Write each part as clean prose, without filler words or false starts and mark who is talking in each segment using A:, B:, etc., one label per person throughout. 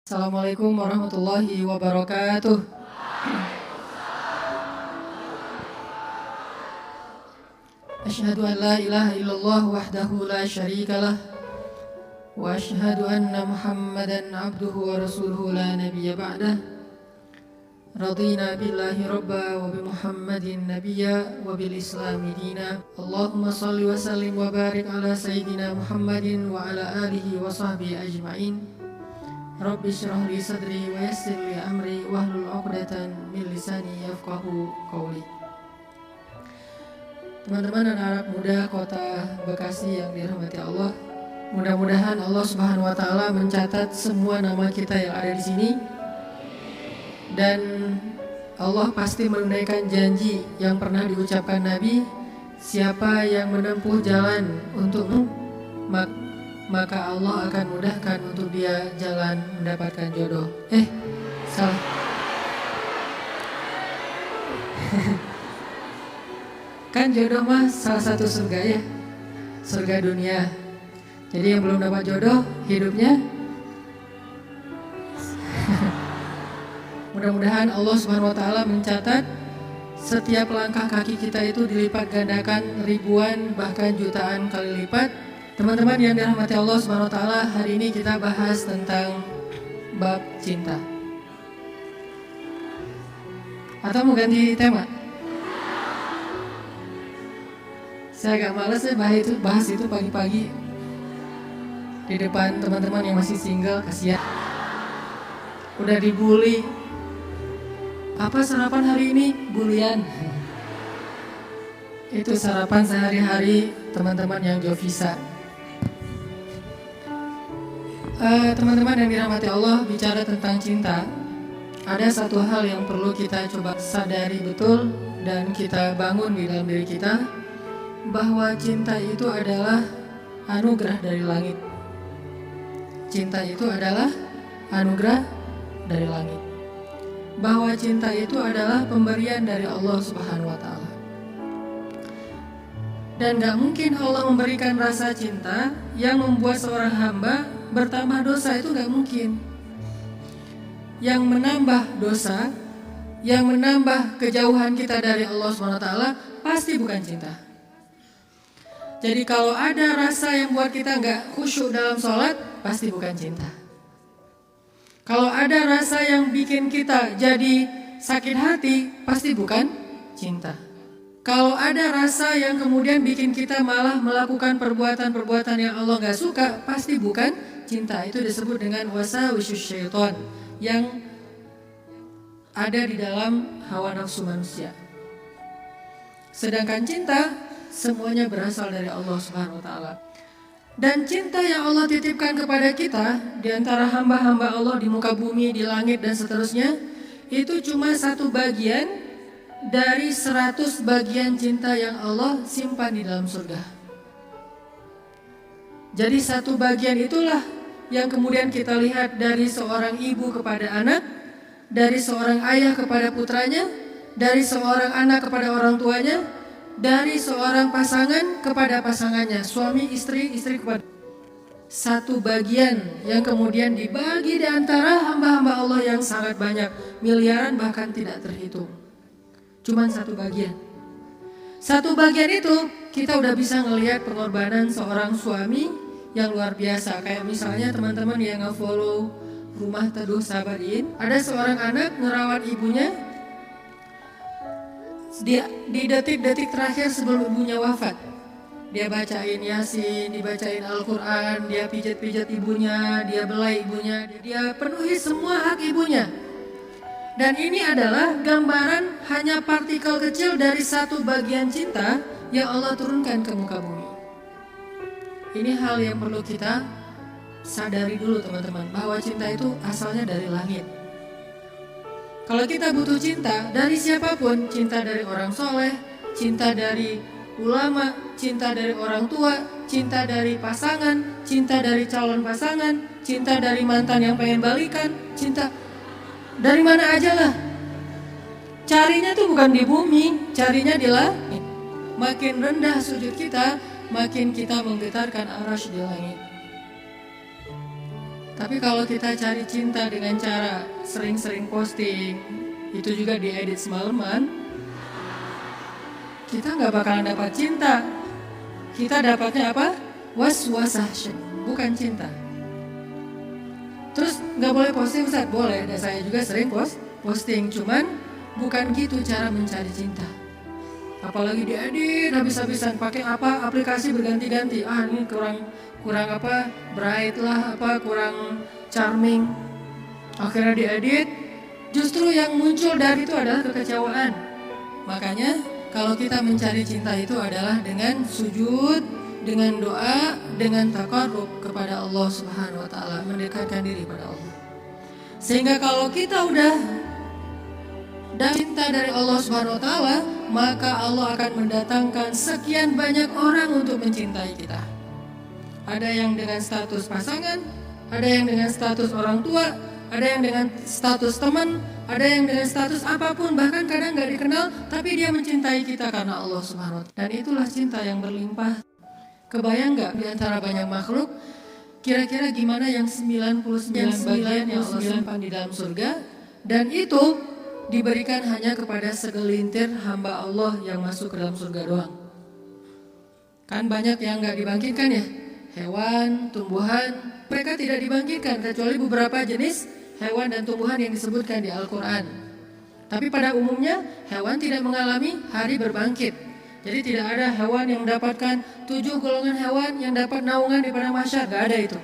A: Assalamualaikum warahmatullahi wabarakatuh. Asyhadu an la ilaha illallah wahdahu la syarikalah wa asyhadu anna Muhammadan abduhu wa rasuluhu la nabiyya ba'dah. Radina billahi rabba wa bi Muhammadin nabiyya wa bil islami dina. Allahumma salli wa sallim wa barik ala sayyidina Muhammadin wa ala alihi wa sahbihi ajma'in. Rabbi syrah li sadri wa yassir li amri wahlul 'uqdatan min lisani yafqahu qawli. Teman-teman anak-anak muda kota Bekasi yang dirahmati Allah, mudah-mudahan Allah Subhanahu wa taala mencatat semua nama kita yang ada di sini, dan Allah pasti menunaikan janji yang pernah diucapkan Nabi, siapa yang menempuh jalan untukmu, maka Allah akan mudahkan untuk dia jalan mendapatkan jodoh. Salah. Kan jodoh mah salah satu surga ya, surga dunia. Jadi yang belum dapat jodoh hidupnya mudah-mudahan Allah Subhanahu wa taala mencatat setiap langkah kaki kita itu dilipat gandakan ribuan bahkan jutaan kali lipat. Teman-teman yang dirahmati Allah Subhanahu wa taala, hari ini kita bahas tentang bab cinta. Atau mau ganti tema? Saya agak malas ya bahas itu pagi-pagi di depan teman-teman yang masih single, kasihan. Udah dibully. Apa sarapan hari ini? Bulian. Itu sarapan sehari-hari teman-teman yang Jovisa. Teman-teman yang dirahmati Allah, bicara tentang cinta, ada satu hal yang perlu kita coba sadari betul dan kita bangun di dalam diri kita, bahwa cinta itu adalah anugerah dari langit. Cinta itu adalah anugerah dari langit. Bahwa cinta itu adalah pemberian dari Allah Subhanahu wa taala. Dan gak mungkin Allah memberikan rasa cinta yang membuat seorang hamba bertambah dosa, itu gak mungkin. Yang menambah dosa, yang menambah kejauhan kita dari Allah SWT pasti bukan cinta. Jadi kalau ada rasa yang buat kita gak khusyuk dalam sholat, pasti bukan cinta. Kalau ada rasa yang bikin kita jadi sakit hati, pasti bukan cinta. Kalau ada rasa yang kemudian bikin kita malah melakukan perbuatan-perbuatan yang Allah gak suka, pasti bukan cinta. Itu disebut dengan wasawisus syaitan yang ada di dalam hawa nafsu manusia. Sedangkan cinta semuanya berasal dari Allah Subhanahu wa taala. Dan cinta yang Allah titipkan kepada kita di antara hamba-hamba Allah di muka bumi, di langit dan seterusnya, itu cuma satu bagian dari 100 bagian cinta yang Allah simpan di dalam surga. Jadi satu bagian itulah yang kemudian kita lihat dari seorang ibu kepada anak, dari seorang ayah kepada putranya, dari seorang anak kepada orang tuanya, dari seorang pasangan kepada pasangannya, suami istri, istri kepada. Satu bagian yang kemudian dibagi di antara hamba-hamba Allah yang sangat banyak, miliaran bahkan tidak terhitung. Cuman satu bagian. Satu bagian itu kita udah bisa ngelihat pengorbanan seorang suami yang luar biasa. Kayak misalnya teman-teman yang nge-follow Rumah Teduh Sabarin, ada seorang anak ngerawat ibunya di detik-detik terakhir sebelum ibunya wafat. Dia bacain Yasin, dibacain Al-Quran, dia pijat-pijat ibunya, dia belai ibunya, dia penuhi semua hak ibunya. Dan ini adalah gambaran hanya partikel kecil dari satu bagian cinta yang Allah turunkan ke muka bumi. Ini hal yang perlu kita sadari dulu teman-teman, bahwa cinta itu asalnya dari langit. Kalau kita butuh cinta dari siapapun, cinta dari orang soleh, cinta dari ulama, cinta dari orang tua, cinta dari pasangan, cinta dari calon pasangan, cinta dari mantan yang pengen balikan, cinta dari mana aja lah. Carinya tuh bukan di bumi, carinya di langit. Makin rendah sujud kita, makin kita menggetarkan arasy di langit. Tapi kalau kita cari cinta dengan cara sering-sering posting, itu juga diedit semalaman, kita nggak bakalan dapat cinta. Kita dapatnya apa? Was-wasah, bukan cinta. Terus nggak boleh posting, Ustaz? Boleh, dan saya juga sering posting, cuman bukan gitu cara mencari cinta. Apalagi diedit habis-habisan, pakai apa? Aplikasi berganti-ganti. Ini kurang apa? Bright lah, apa kurang charming. Akhirnya diedit, justru yang muncul dari itu adalah kekecewaan. Makanya kalau kita mencari cinta itu adalah dengan sujud, dengan doa, dengan taqarrub kepada Allah Subhanahu wa taala, mendekatkan diri pada Allah. Sehingga kalau kita udah cinta dari Allah Subhanahu wa taala, maka Allah akan mendatangkan sekian banyak orang untuk mencintai kita. Ada yang dengan status pasangan, ada yang dengan status orang tua, ada yang dengan status teman, ada yang dengan status apapun, bahkan kadang gak dikenal, tapi dia mencintai kita karena Allah Subhanahu wa taala. Dan itulah cinta yang berlimpah. Kebayang gak di antara banyak makhluk, kira-kira gimana yang 99 bagian yang Allah simpan di dalam surga, dan itu diberikan hanya kepada segelintir hamba Allah yang masuk ke dalam surga doang. Kan banyak yang gak dibangkitkan ya, hewan, tumbuhan, mereka tidak dibangkitkan kecuali beberapa jenis hewan dan tumbuhan yang disebutkan di Al-Quran. Tapi pada umumnya hewan tidak mengalami hari berbangkit. Jadi tidak ada hewan yang mendapatkan 7 golongan hewan yang dapat naungan di padang mahsyar, gak ada itu.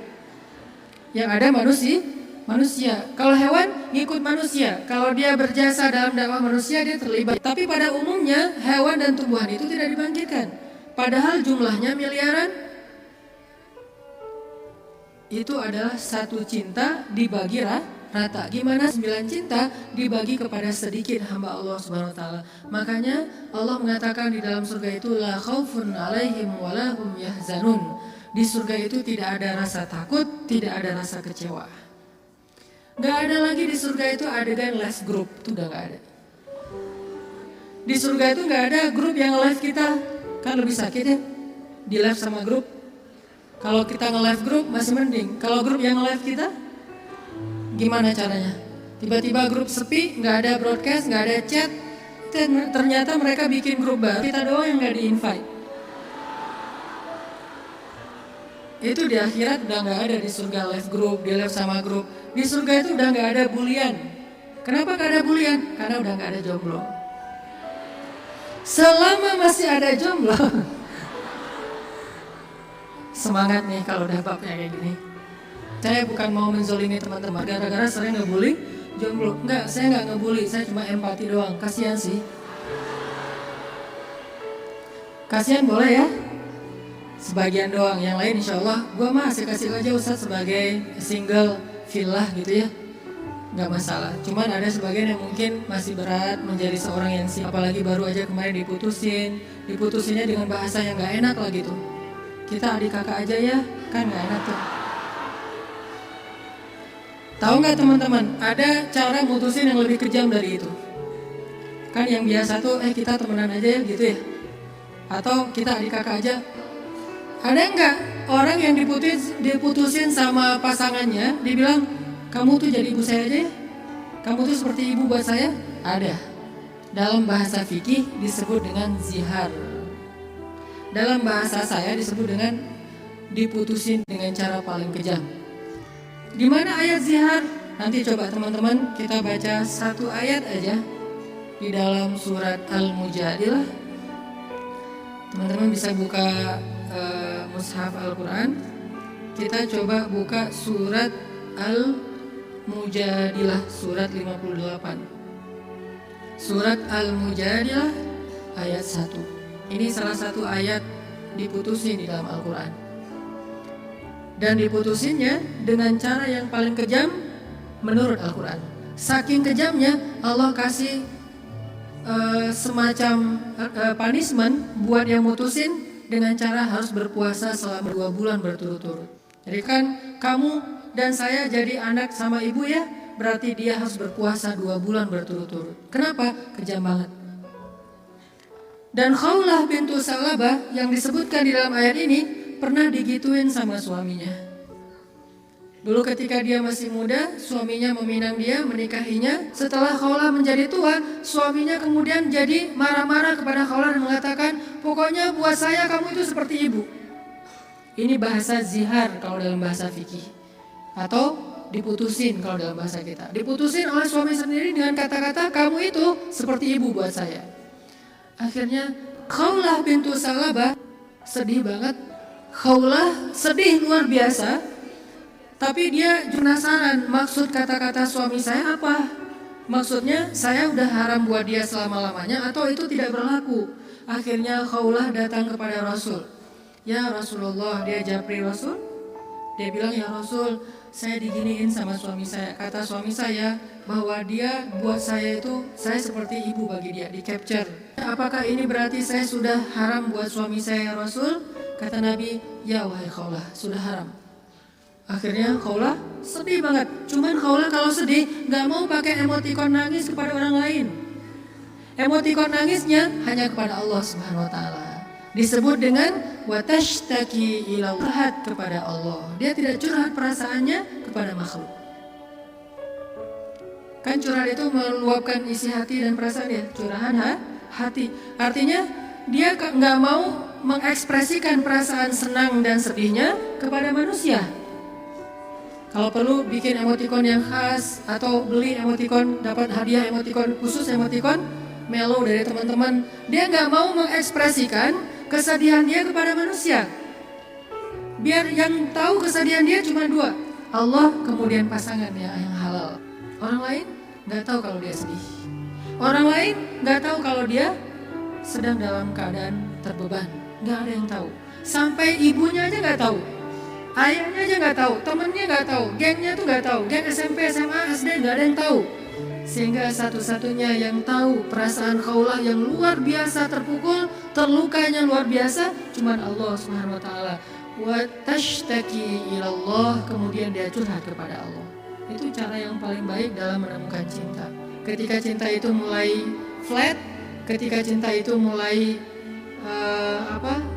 A: Yang ada manusia. Kalau hewan ngikut manusia, kalau dia berjasa dalam dakwah manusia dia terlibat. Tapi pada umumnya hewan dan tumbuhan itu tidak dibangkitkan. Padahal jumlahnya miliaran. Itu adalah satu cinta dibagi rata. Gimana 9 cinta dibagi kepada sedikit hamba Allah Subhanahu wa taala. Makanya Allah mengatakan di dalam surga itu la khaufun 'alaihim wa la hum yahzanun. Di surga itu tidak ada rasa takut, tidak ada rasa kecewa. Gak ada lagi di surga itu adegan live group, itu udah gak ada. Di surga itu gak ada grup yang live kita, kan lebih sakit ya, di live sama grup. Kalau kita nge-live grup masih mending, kalau grup yang nge-live kita, gimana caranya? Tiba-tiba grup sepi, gak ada broadcast, gak ada chat, ternyata mereka bikin grup baru, kita doang yang gak di-invite. Itu di akhirat udah gak ada di surga live group, di live sama grup. Di surga itu udah gak ada bulian. Kenapa gak ada bulian? Karena udah gak ada jomblo. Selama masih ada jomblo, semangat nih kalau udah babnya kayak gini. Saya bukan mau menzolimi teman-teman gara-gara sering ngebully jomblo. Enggak, saya nggak ngebully, saya cuma empati doang. Kasihan sih. Kasihan boleh ya? Sebagian doang, yang lain insya Allah gue mah kasih aja Ustadz sebagai single villa gitu ya, nggak masalah. Cuman ada sebagian yang mungkin masih berat menjadi seorang yang apalagi baru aja kemarin diputusinnya dengan bahasa yang nggak enak lah gitu. Kita adik kakak aja ya, kan nggak enak tuh. Tahu nggak teman-teman, ada cara mutusin yang lebih kejam dari itu. Kan yang biasa tuh kita temenan aja ya gitu ya, atau kita adik kakak aja. Ada nggak orang yang diputusin sama pasangannya, dibilang kamu tuh jadi ibu saya aja ya, kamu tuh seperti ibu buat saya? Ada. Dalam bahasa fikih disebut dengan zihar. Dalam bahasa saya disebut dengan diputusin dengan cara paling kejam. Di mana ayat zihar? Nanti coba teman-teman kita baca satu ayat aja di dalam surat Al-Mujadilah. Teman-teman bisa buka mushaf Al-Quran. Kita coba buka surat Al-Mujadilah surat 58. Surat Al-Mujadilah ayat 1. Ini salah satu ayat diputusin di dalam Al-Quran. Dan diputusinnya dengan cara yang paling kejam menurut Al-Quran. Saking kejamnya Allah kasih semacam punishment buat yang mutusin dengan cara harus berpuasa selama 2 bulan berturut-turut. Jadi kan kamu dan saya jadi anak sama ibu ya, berarti dia harus berpuasa 2 bulan berturut-turut. Kenapa? Kejam banget. Dan Khawlah bintu Salabah yang disebutkan di dalam ayat ini pernah digituin sama suaminya. Dulu ketika dia masih muda, suaminya meminang dia, menikahinya. Setelah Khawlah menjadi tua, suaminya kemudian jadi marah-marah kepada Khawlah dan mengatakan, pokoknya buat saya kamu itu seperti ibu. Ini bahasa zihar kalau dalam bahasa fikih. Atau diputusin kalau dalam bahasa kita. Diputusin oleh suami sendiri dengan kata-kata, kamu itu seperti ibu buat saya. Akhirnya Khawlah bintu Salabah sedih banget. Khawlah sedih luar biasa. Tapi dia penasaran, maksud kata-kata suami saya apa? Maksudnya saya udah haram buat dia selama-lamanya atau itu tidak berlaku? Akhirnya Khawlah datang kepada Rasul. Ya Rasulullah, dia japri Rasul. Dia bilang, ya Rasul, saya diginiin sama suami saya. Kata suami saya bahwa dia buat saya itu, saya seperti ibu bagi dia, di capture. Apakah ini berarti saya sudah haram buat suami saya ya Rasul? Kata Nabi, ya wahai Khawlah, sudah haram. Akhirnya Khawlah sedih banget. Cuman Khawlah kalau sedih gak mau pakai emotikon nangis kepada orang lain. Emotikon nangisnya hanya kepada Allah Subhanahu Wa Taala. Disebut dengan watashtaki ila curhat kepada Allah. Dia tidak curhat perasaannya kepada makhluk. Kan curhat itu meluapkan isi hati dan perasaan dia. Curahan hati. Artinya dia gak mau mengekspresikan perasaan senang dan sedihnya kepada manusia. Kalau perlu bikin emotikon yang khas atau beli emotikon, dapat hadiah emotikon khusus, emotikon melo dari teman-teman. Dia nggak mau mengekspresikan kesedihan dia kepada manusia. Biar yang tahu kesedihan dia cuma dua, Allah kemudian pasangannya yang halal. Orang lain nggak tahu kalau dia sedih. Orang lain nggak tahu kalau dia sedang dalam keadaan terbeban. Nggak ada yang tahu. Sampai ibunya aja nggak tahu. Ayahnya aja nggak tahu, temennya nggak tahu, gengnya tuh nggak tahu, geng SMP, SMA, SD nggak ada yang tahu. Sehingga satu-satunya yang tahu perasaan Khawlah yang luar biasa terpukul, terlukanya luar biasa, cuman Allah Subhanahu Wa Taala. Wa tashtaki ilallah, kemudian dia curhat kepada Allah. Itu cara yang paling baik dalam menemukan cinta. Ketika cinta itu mulai flat, ketika cinta itu mulai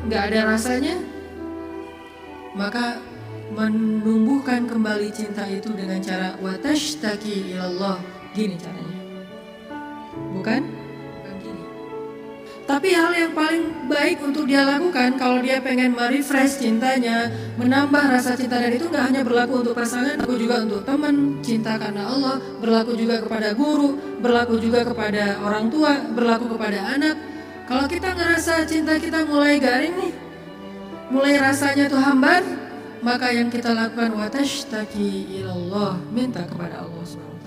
A: nggak ada rasanya, maka menumbuhkan kembali cinta itu dengan cara watashtaki ilallah. Gini caranya, bukan gini. Tapi hal yang paling baik untuk dia lakukan kalau dia pengen merefresh cintanya, menambah rasa cinta, dan itu nggak hanya berlaku untuk pasangan, berlaku juga untuk teman, cinta karena Allah, berlaku juga kepada guru, berlaku juga kepada orang tua, berlaku kepada anak. Kalau kita ngerasa cinta kita mulai garing nih, mulai rasanya tuh hambar, maka yang kita lakukan watashtaki ilallah, minta kepada Allah SWT.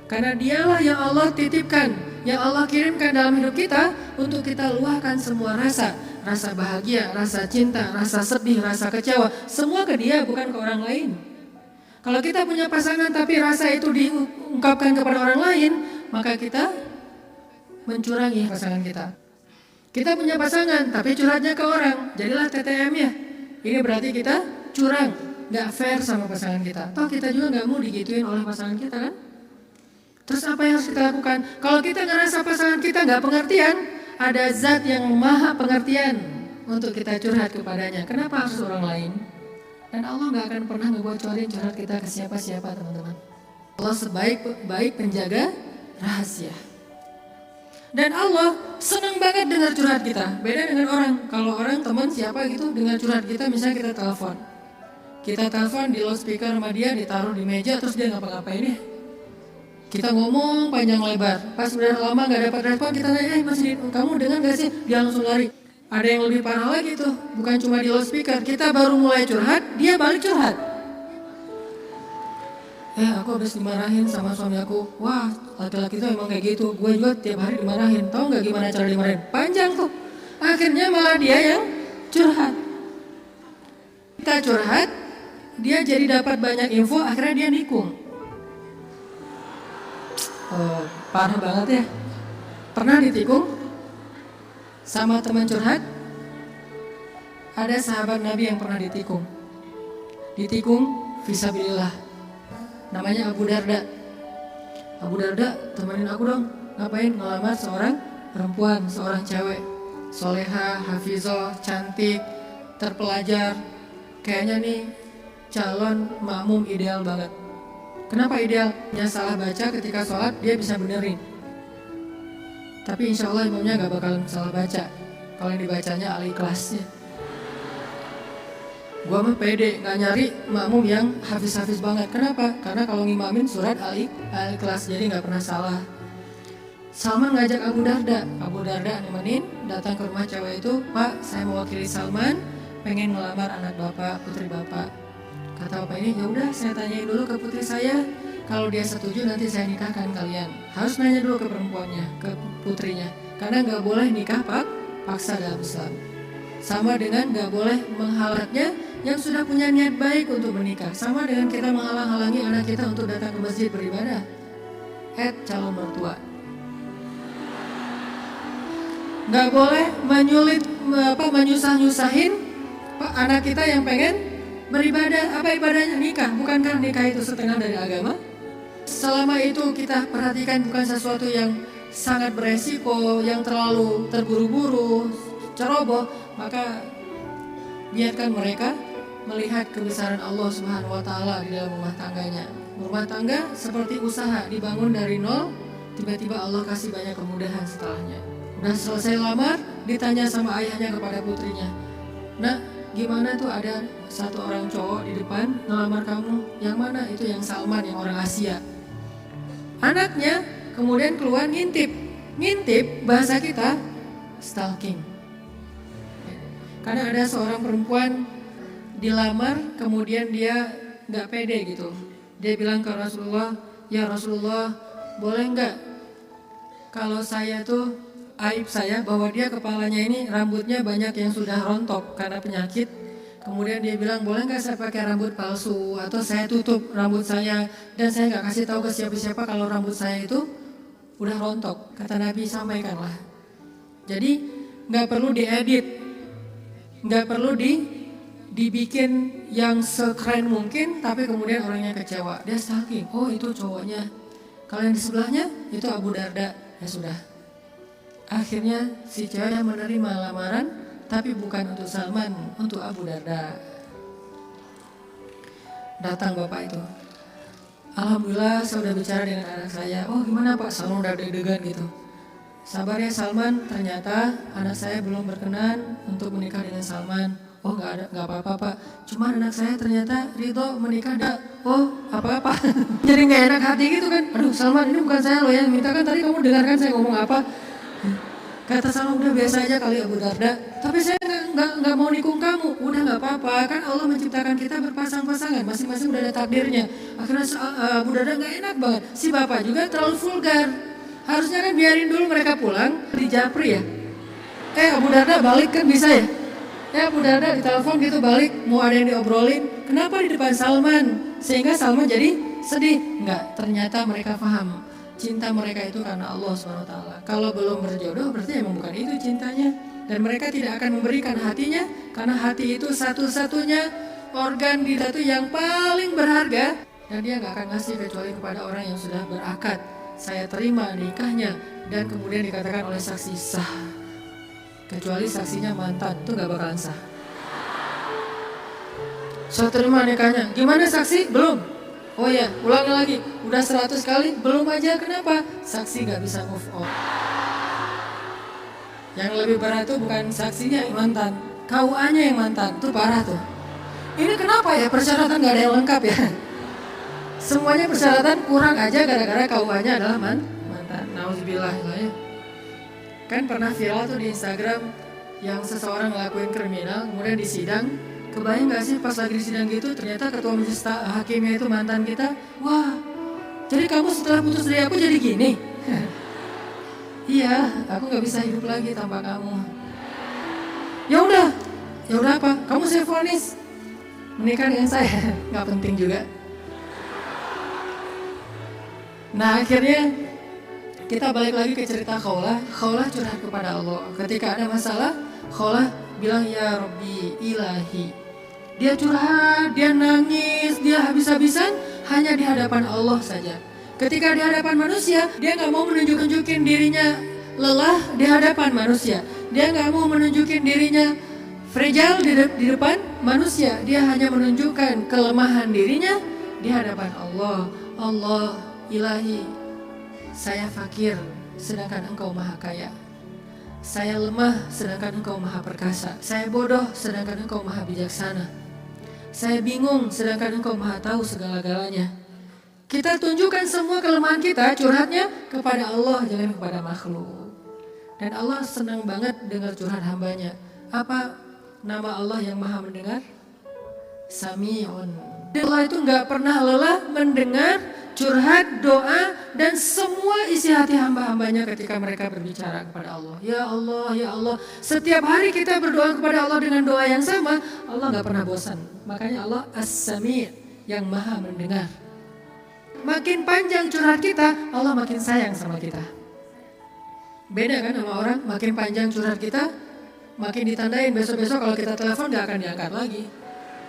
A: Karena dialah yang Allah titipkan, yang Allah kirimkan dalam hidup kita untuk kita luahkan semua rasa. Rasa bahagia, rasa cinta, rasa sedih, rasa kecewa, semua ke dia, bukan ke orang lain. Kalau kita punya pasangan tapi rasa itu diungkapkan kepada orang lain, maka kita mencurangi pasangan kita. Kita punya pasangan tapi curhatnya ke orang, jadilah TTM ya. Ini berarti kita curang, gak fair sama pasangan kita. Toh kita juga gak mau digituin oleh pasangan kita kan. Terus apa yang harus kita lakukan? Kalau kita ngerasa pasangan kita gak pengertian, ada zat yang maha pengertian untuk kita curhat kepadanya. Kenapa harus orang lain? Dan Allah gak akan pernah ngebocorin curhat kita ke siapa-siapa, teman-teman. Allah sebaik-baik penjaga rahasia. Dan Allah senang banget dengar curhat kita. Beda dengan orang. Kalau orang teman siapa gitu dengar curhat kita, misalnya kita telepon. Kita telepon di loudspeaker sama dia, ditaruh di meja, terus dia ngapa-ngapain ya. Kita ngomong panjang lebar. Pas udah lama gak dapat respon, kita nanya, kamu dengar gak sih? Dia langsung lari. Ada yang lebih parah lagi tuh, bukan cuma di loudspeaker. Kita baru mulai curhat, dia balik curhat. Aku habis dimarahin sama suami aku. Wah, laki-laki itu emang kayak gitu. Gue juga tiap hari dimarahin. Tahu nggak gimana cara dimarahin? Panjang tuh. Akhirnya malah dia yang curhat. Kita curhat, dia jadi dapat banyak info. Akhirnya dia nikung. Oh, parah banget ya. Pernah ditikung sama teman curhat? Ada sahabat Nabi yang pernah ditikung. Ditikung fisabilillah. Namanya Abu Darda. Abu Darda, temenin aku dong. Ngapain? Ngelamar seorang perempuan, seorang cewek, soleha, hafizah, cantik, terpelajar. Kayaknya nih calon makmum ideal banget. Kenapa ideal? Yang salah baca ketika sholat dia bisa benerin. Tapi insya Allah imamnya gak bakalan salah baca kalau yang dibacanya Al-Ikhlasnya. Gua mah pede, gak nyari makmum yang hafiz-hafiz banget. Kenapa? Karena kalau ngimamin surat Al-Ikhlas, jadi gak pernah salah. Salman ngajak Abu Darda nemenin, datang ke rumah cewek itu. Pak, saya mewakili Salman, pengen ngelamar anak bapak, putri bapak. Kata bapak ini, ya udah saya tanyain dulu ke putri saya. Kalau dia setuju nanti saya nikahkan kalian. Harus nanya dulu ke perempuannya, ke putrinya. Karena gak boleh nikah paksa dalam Islam. Sama dengan gak boleh menghalanginya yang sudah punya niat baik untuk menikah. Sama dengan kita menghalang-halangi anak kita untuk datang ke masjid beribadah. Calon mertua. Gak boleh menyusah-nyusahin anak kita yang pengen beribadah. Apa ibadahnya? Nikah. Bukankah nikah itu setengah dari agama? Selama itu kita perhatikan bukan sesuatu yang sangat beresiko, yang terlalu terburu-buru, ceroboh, maka biarkan mereka melihat kebesaran Allah Subhanahu wa Ta'ala di dalam rumah tangganya. Rumah tangga seperti usaha, dibangun dari nol, tiba-tiba Allah kasih banyak kemudahan setelahnya. Udah selesai lamar, ditanya sama ayahnya kepada putrinya, "Nak, gimana tuh ada satu orang cowok di depan ngelamar kamu? Yang mana?" Itu yang Salman, yang orang Asia. Anaknya kemudian keluar ngintip bahasa kita stalking. Karena ada seorang perempuan dilamar, kemudian dia gak pede gitu. Dia bilang ke Rasulullah, "Ya Rasulullah, boleh gak kalau saya tuh aib saya bahwa dia kepalanya ini rambutnya banyak yang sudah rontok karena penyakit." Kemudian dia bilang, "Boleh gak saya pakai rambut palsu atau saya tutup rambut saya dan saya gak kasih tahu ke siapa-siapa kalau rambut saya itu udah rontok." Kata Nabi, "Sampaikanlah." Jadi gak perlu diedit, gak perlu dibikin yang sekeren mungkin, tapi kemudian orangnya kecewa. Dia stalking, oh itu cowoknya. Kalau yang di sebelahnya itu Abu Darda. Ya sudah. Akhirnya si cewek yang menerima lamaran, tapi bukan untuk Salman, untuk Abu Darda. Datang bapak itu, "Alhamdulillah saya udah bicara dengan anak saya." "Oh gimana Pak?" Salman udah deg-degan gitu. "Sabar ya Salman, ternyata anak saya belum berkenan untuk menikah dengan Salman." "Oh nggak apa-apa Pak, cuma anak saya ternyata ridho menikah." "Oh apa-apa." Jadi nggak enak hati gitu kan. "Aduh Salman, ini bukan saya loh yang minta kan, tadi kamu dengarkan saya ngomong apa?" Kata Salman, "Udah biasa aja kali Abu Darda, tapi saya nggak mau nikung kamu." "Udah nggak apa-apa, kan Allah menciptakan kita berpasang-pasangan, masing-masing udah ada takdirnya." Akhirnya Abu Darda nggak enak banget. Si bapak juga terlalu vulgar. Harusnya kan biarin dulu mereka pulang di Japri ya. Abu Darda balik kan bisa ya. Abu Darda ditelepon gitu balik, mau ada yang diobrolin. Kenapa di depan Salman? Sehingga Salman jadi sedih. Enggak, ternyata mereka paham. Cinta mereka itu karena Allah SWT. Kalau belum berjodoh berarti emang bukan itu cintanya. Dan mereka tidak akan memberikan hatinya, karena hati itu satu-satunya organ di datu yang paling berharga. Dan dia gak akan ngasih kecuali kepada orang yang sudah berakad, "Saya terima nikahnya." Dan kemudian dikatakan oleh saksi sah. Kecuali saksinya mantan, itu gak bakalan sah. "Saya terima nikahnya." "Gimana saksi?" "Belum." "Oh ya, ulangi lagi." "Udah 100 kali, belum aja." Kenapa? Saksi gak bisa move on. Yang lebih berat tuh bukan saksinya yang mantan, KUA-nya yang mantan, tuh parah tuh. Ini kenapa ya persyaratan gak ada yang lengkap ya? Semuanya persyaratan kurang aja gara-gara KUA-nya adalah mantan. Nauzubillah ya. Kan pernah viral tuh di Instagram yang seseorang ngelakuin kriminal kemudian disidang. Kebayang gak sih pas lagi di sidang gitu ternyata ketua majelis hakimnya itu mantan kita. "Wah, jadi kamu setelah putus dari aku jadi gini?" "Iya, aku gak bisa hidup lagi tanpa kamu." Ya udah apa? "Kamu saya vonis menikah dengan saya." Gak penting juga. Nah akhirnya kita balik lagi ke cerita Khawlah. Khawlah curhat kepada Allah. Ketika ada masalah, Khawlah bilang, "Ya Rabbi ilahi." Dia curhat, dia nangis, dia habis-habisan hanya di hadapan Allah saja. Ketika di hadapan manusia, dia gak mau menunjukin dirinya lelah di hadapan manusia. Dia gak mau menunjukin dirinya fragile di depan manusia. Dia hanya menunjukkan kelemahan dirinya di hadapan Allah. Allah, Ilahi, saya fakir sedangkan Engkau maha kaya. Saya lemah sedangkan Engkau maha perkasa. Saya bodoh sedangkan Engkau maha bijaksana. Saya bingung sedangkan Engkau maha tahu segala-galanya. Kita tunjukkan semua kelemahan kita, curhatnya kepada Allah, jangan kepada makhluk. Dan Allah senang banget dengar curhat hambanya. Apa nama Allah yang maha mendengar? Sami'un. Allah itu gak pernah lelah mendengar curhat, doa, dan semua isi hati hamba-hambanya ketika mereka berbicara kepada Allah. Ya Allah, ya Allah. Setiap hari kita berdoa kepada Allah dengan doa yang sama, Allah gak pernah bosan. Makanya Allah As-Sami' yang maha mendengar. Makin panjang curhat kita, Allah makin sayang sama kita. Beda kan sama orang, makin panjang curhat kita, makin ditandain besok-besok kalau kita telepon gak akan diangkat lagi.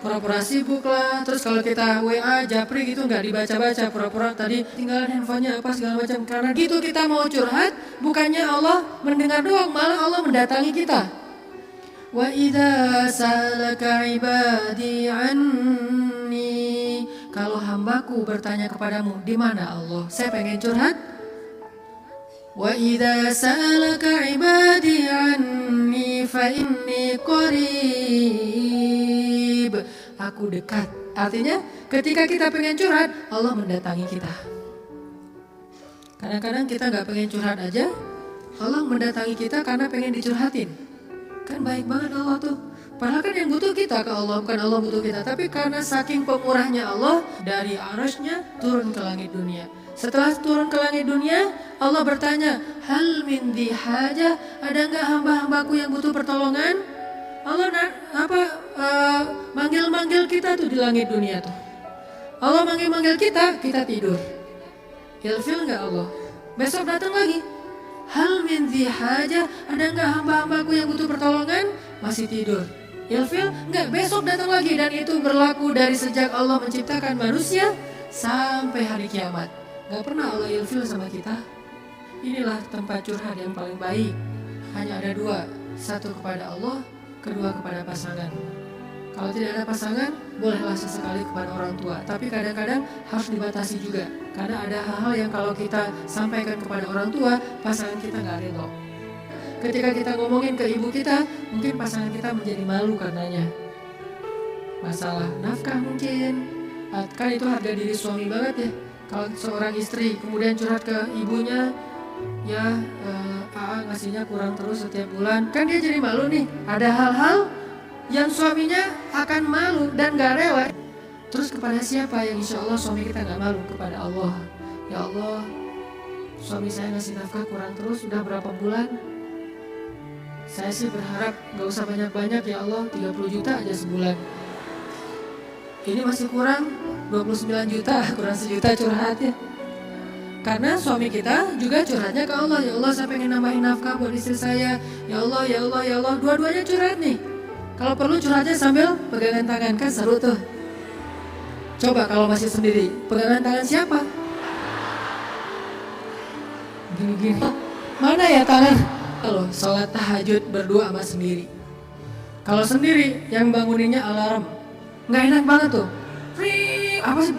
A: Pura-pura sibuk lah, terus kalau kita WA, japri gitu nggak dibaca-baca, pura-pura tadi tinggalan handphonenya apa segala macam. Karena gitu kita mau curhat, bukannya Allah mendengar doang, malah Allah mendatangi kita. Wa idza salaka ibadi anni, kalau hambaku bertanya kepadamu, di mana Allah? Saya pengen curhat. Wa idza salaka ibadi anni fa inni qarib, aku dekat. Artinya ketika kita pengen curhat, Allah mendatangi kita. Kadang-kadang kita gak pengen curhat aja, Allah mendatangi kita karena pengen dicurhatin. Kan baik banget Allah tuh. Padahal kan yang butuh kita ke Allah, bukan Allah butuh kita. Tapi karena saking pemurahnya Allah, dari arasnya turun ke langit dunia. Setelah turun ke langit dunia, Allah bertanya, hal min di hajah, ada gak hamba-hambaku yang butuh pertolongan? Allah manggil-manggil kita tuh di langit dunia tuh. Allah manggil-manggil kita, kita tidur. Ilfil gak Allah? Besok datang lagi. Hal min dhi hajah, ada gak hamba-hambaku yang butuh pertolongan? Masih tidur. Ilfil enggak, besok datang lagi. Dan itu berlaku dari sejak Allah menciptakan manusia sampai hari kiamat. Gak pernah Allah ilfil sama kita. Inilah tempat curhat yang paling baik. Hanya ada dua, satu kepada Allah, kedua kepada pasangan. Kalau tidak ada pasangan, bolehlah sesekali kepada orang tua. Tapi kadang-kadang harus dibatasi juga. Karena ada hal-hal yang kalau kita sampaikan kepada orang tua, pasangan kita gak rela. Ketika kita ngomongin ke ibu kita, mungkin pasangan kita menjadi malu karenanya. Masalah nafkah mungkin. Kan itu harga diri suami banget ya. Kalau seorang istri kemudian curhat ke ibunya, ya ngasihnya kurang terus setiap bulan, kan dia jadi malu nih. Ada hal-hal yang suaminya akan malu dan gak rela. Terus kepada siapa yang insya Allah suami kita gak malu? Kepada Allah. Ya Allah, suami saya ngasih nafkah kurang terus sudah berapa bulan. Saya sih berharap gak usah banyak-banyak ya Allah, 30 juta aja sebulan. Ini masih kurang 29 juta, kurang sejuta curhat ya. Karena suami kita juga curhatnya ke Allah. Ya Allah, saya pengen nambahin nafkah buat istri saya. Ya Allah, ya Allah, ya Allah. Dua-duanya curhat nih. Kalau perlu curhatnya sambil pegangan tangan, kan seru tuh. Coba kalau masih sendiri, pegangan tangan siapa? Gini-gini. Mana ya tangan? Kalau sholat tahajud berdua sama sendiri. Kalau sendiri yang banguninnya alarm, nggak enak banget tuh. Apa sih?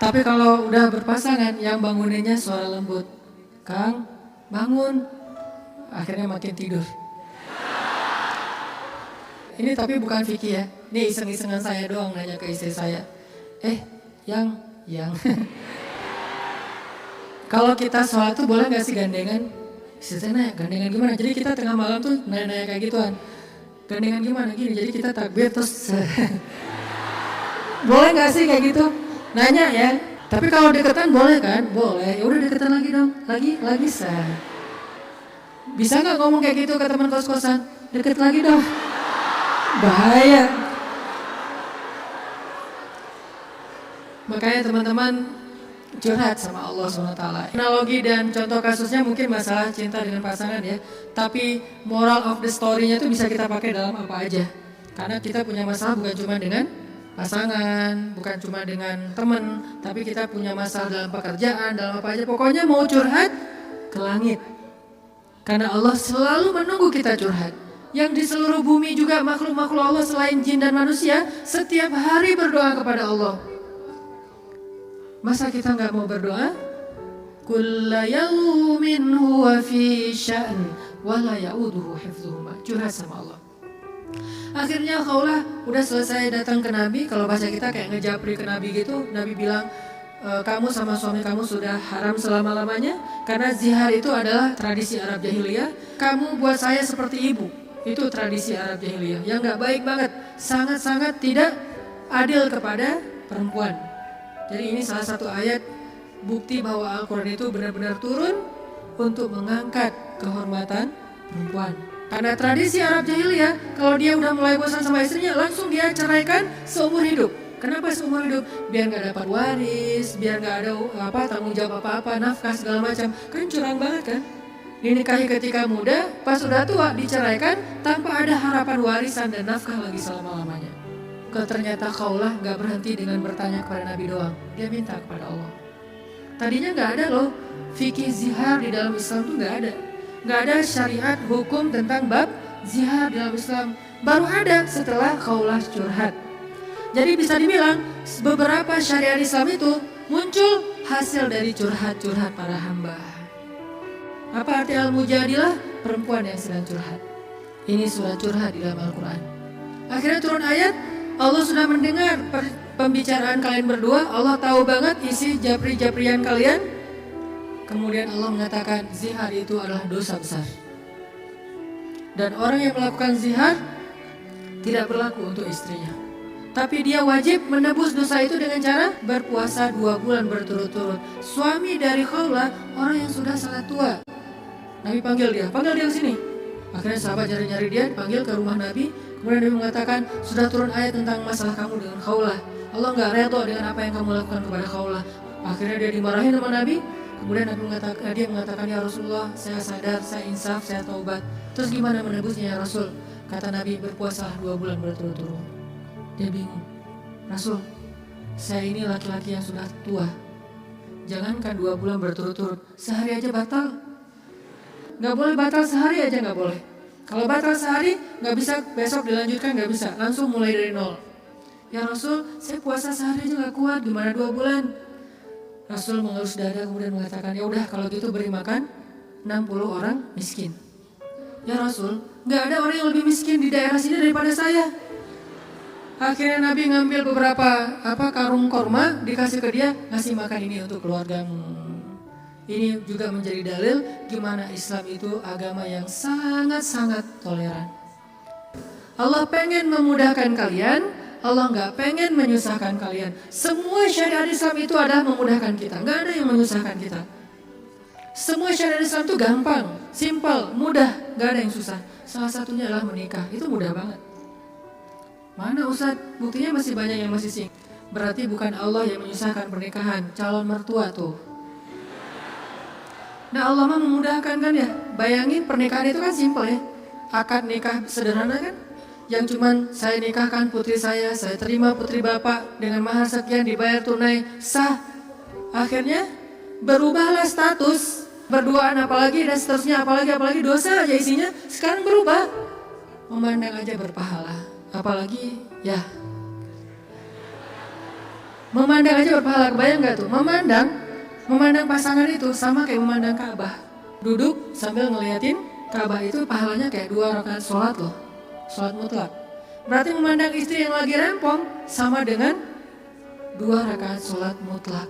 A: Tapi kalau udah berpasangan, yang banguninnya suara lembut. Kang, bangun. Akhirnya makin tidur. Ini tapi bukan fikih ya. Ini iseng-isengan saya doang nanya ke istri saya. Yang. Kalau kita sholat tuh boleh nggak sih gandengan? Istri saya nanya, gandengan gimana? Jadi kita tengah malam tuh nanya kayak gituan. Gandengan gimana? Gini, jadi kita takbir terus. Boleh nggak sih kayak gitu? Nanya ya. Tapi kalau deketan boleh kan? Boleh. Ya udah deketan lagi dong. Lagi bisa. Bisa nggak ngomong kayak gitu ke teman kos-kosan? Deket lagi dong. Bahaya. Makanya teman-teman curhat sama Allah SWT. Analogi dan contoh kasusnya mungkin masalah cinta dengan pasangan ya. Tapi moral of the story-nya itu bisa kita pakai dalam apa aja. Karena kita punya masalah bukan cuma dengan pasangan, bukan cuma dengan teman, tapi kita punya masalah dalam pekerjaan, dalam apa aja. Pokoknya mau curhat ke langit. Karena Allah selalu menunggu kita curhat. yang di seluruh bumi juga makhluk-makhluk Allah selain jin dan manusia, setiap hari berdoa kepada Allah. Masa kita nggak mau berdoa? Kulla yawmin huwa fi sya'n wa la ya'uduhu hifdzuhuma. Curhat sama Allah. Akhirnya Khawlah udah selesai datang ke Nabi. Kalau bahasa kita kayak ngejapri ke Nabi gitu. Nabi bilang, kamu sama suami kamu sudah haram selama-lamanya, karena zihar itu adalah tradisi Arab jahiliyah. Kamu buat saya seperti ibu. Itu tradisi Arab jahiliyah yang gak baik banget, sangat-sangat tidak adil kepada perempuan. Jadi ini salah satu ayat bukti bahwa Al-Quran itu benar-benar turun untuk mengangkat kehormatan perempuan. Karena tradisi Arab jahiliyah, kalau dia udah mulai bosan sama istrinya, langsung dia ceraikan seumur hidup. Kenapa seumur hidup? Biar gak dapat waris, biar gak ada tanggung jawab apa-apa, nafkah segala macam. Kan curang banget kan? Dinikahi ketika muda, pas sudah tua diceraikan tanpa ada harapan warisan dan nafkah lagi selama-lamanya. Ternyata Khawlah gak berhenti dengan bertanya kepada Nabi doang. Dia minta kepada Allah. Tadinya gak ada loh, fikih zihar di dalam Islam tuh gak ada. Gak ada syariat hukum tentang bab zihar dalam Islam. Baru ada setelah Khawlah curhat. Jadi bisa dibilang beberapa syariat Islam itu muncul hasil dari curhat-curhat para hamba. Apa arti al-mujadilah? Perempuan yang sedang curhat. Ini sudah curhat di dalam Al-Quran. Akhirnya turun ayat, Allah sudah mendengar pembicaraan kalian berdua. Allah tahu banget isi japri-japrian kalian. Kemudian Allah mengatakan zihar itu adalah dosa besar. Dan orang yang melakukan zihar tidak berlaku untuk istrinya. Tapi dia wajib menebus dosa itu dengan cara berpuasa 2 bulan berturut-turut. Suami dari Khawlah orang yang sudah sangat tua. Nabi panggil dia ke sini. Akhirnya sahabat nyari-nyari dia, panggil ke rumah Nabi. Kemudian Nabi mengatakan, sudah turun ayat tentang masalah kamu dengan Khawlah. Allah gak redha dengan apa yang kamu lakukan kepada Khawlah. Akhirnya dia dimarahin sama Nabi. Kemudian Nabi mengatakan, ya Rasulullah, saya sadar, saya insaf, saya taubat. Terus gimana menebusnya ya Rasul? Kata Nabi, berpuasalah 2 bulan berturut-turut. Dia bingung. Rasul, saya ini laki-laki yang sudah tua. Jangankan 2 bulan berturut-turut, sehari aja batal. Gak boleh batal sehari aja, gak boleh. Kalau batal sehari, gak bisa besok dilanjutkan, gak bisa. Langsung mulai dari nol. Ya Rasul, saya puasa sehari aja gak kuat, gimana 2 bulan? Rasul mengelus dada kemudian mengatakan, ya udah kalau gitu beri makan 60 orang miskin. Ya Rasul, gak ada orang yang lebih miskin di daerah sini daripada saya. Akhirnya Nabi ngambil beberapa karung korma, dikasih ke dia, ngasih makan ini untuk keluargamu. Ini juga menjadi dalil gimana Islam itu agama yang sangat-sangat toleran. Allah pengen memudahkan kalian, Allah nggak pengen menyusahkan kalian. Semua syariat Islam itu adalah memudahkan kita, nggak ada yang menyusahkan kita. Semua syariat Islam itu gampang, simpel, mudah, nggak ada yang susah. Salah satunya adalah menikah, itu mudah banget. Mana Ustadz? Buktinya masih banyak yang masih sing. Berarti bukan Allah yang menyusahkan pernikahan, calon mertua tuh. Nah Allah mah memudahkan kan ya. Bayangin pernikahan itu kan simpel ya. Akad nikah sederhana kan. Yang cuman saya nikahkan putri saya terima putri bapak dengan mahar sekian dibayar tunai, sah. Akhirnya berubahlah status berduaan apalagi dan seterusnya apalagi dosa aja isinya. Sekarang berubah. Memandang aja berpahala. Apalagi ya. Memandang aja berpahala, kebayang gak tuh? Memandang pasangan itu sama kayak memandang Ka'bah. Duduk sambil ngeliatin Ka'bah itu pahalanya kayak 2 rakaat sholat loh. Sholat mutlak. Berarti memandang istri yang lagi rempong sama dengan 2 rakaat sholat mutlak.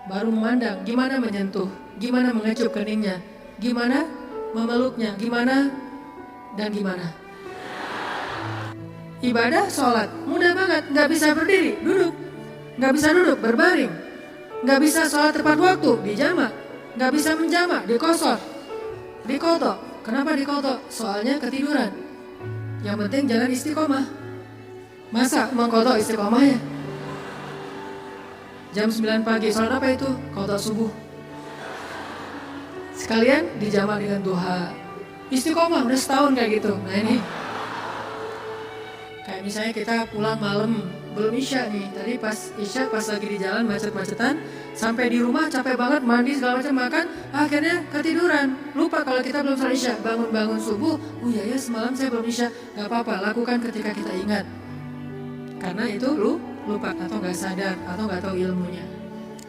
A: Baru memandang gimana menyentuh, gimana mengecup keningnya, gimana memeluknya, gimana dan gimana. Ibadah sholat mudah banget, gak bisa berdiri, duduk. Gak bisa duduk, berbaring. Gak bisa sholat tepat waktu, dijamak. Gak bisa menjamak, dikosor, dikodok. Kenapa dikodok? Soalnya ketiduran. Yang penting jangan istiqomah. Masa mengkodok istiqomah ya? Jam 9 pagi, sholat apa itu? Kodok subuh. Sekalian dijamak dengan duha. Istiqomah, udah setahun kayak gitu. Nah ini kayak misalnya kita pulang malam belum isya nih. Tadi pas isya, pas lagi di jalan macet-macetan, sampai di rumah capek banget, mandi segala macam, makan, akhirnya ketiduran. Lupa kalau kita belum sholat isya, bangun-bangun subuh, oh iya ya semalam saya belum isya. Gak apa-apa, lakukan ketika kita ingat. Karena itu lupa atau gak sadar atau gak tahu ilmunya.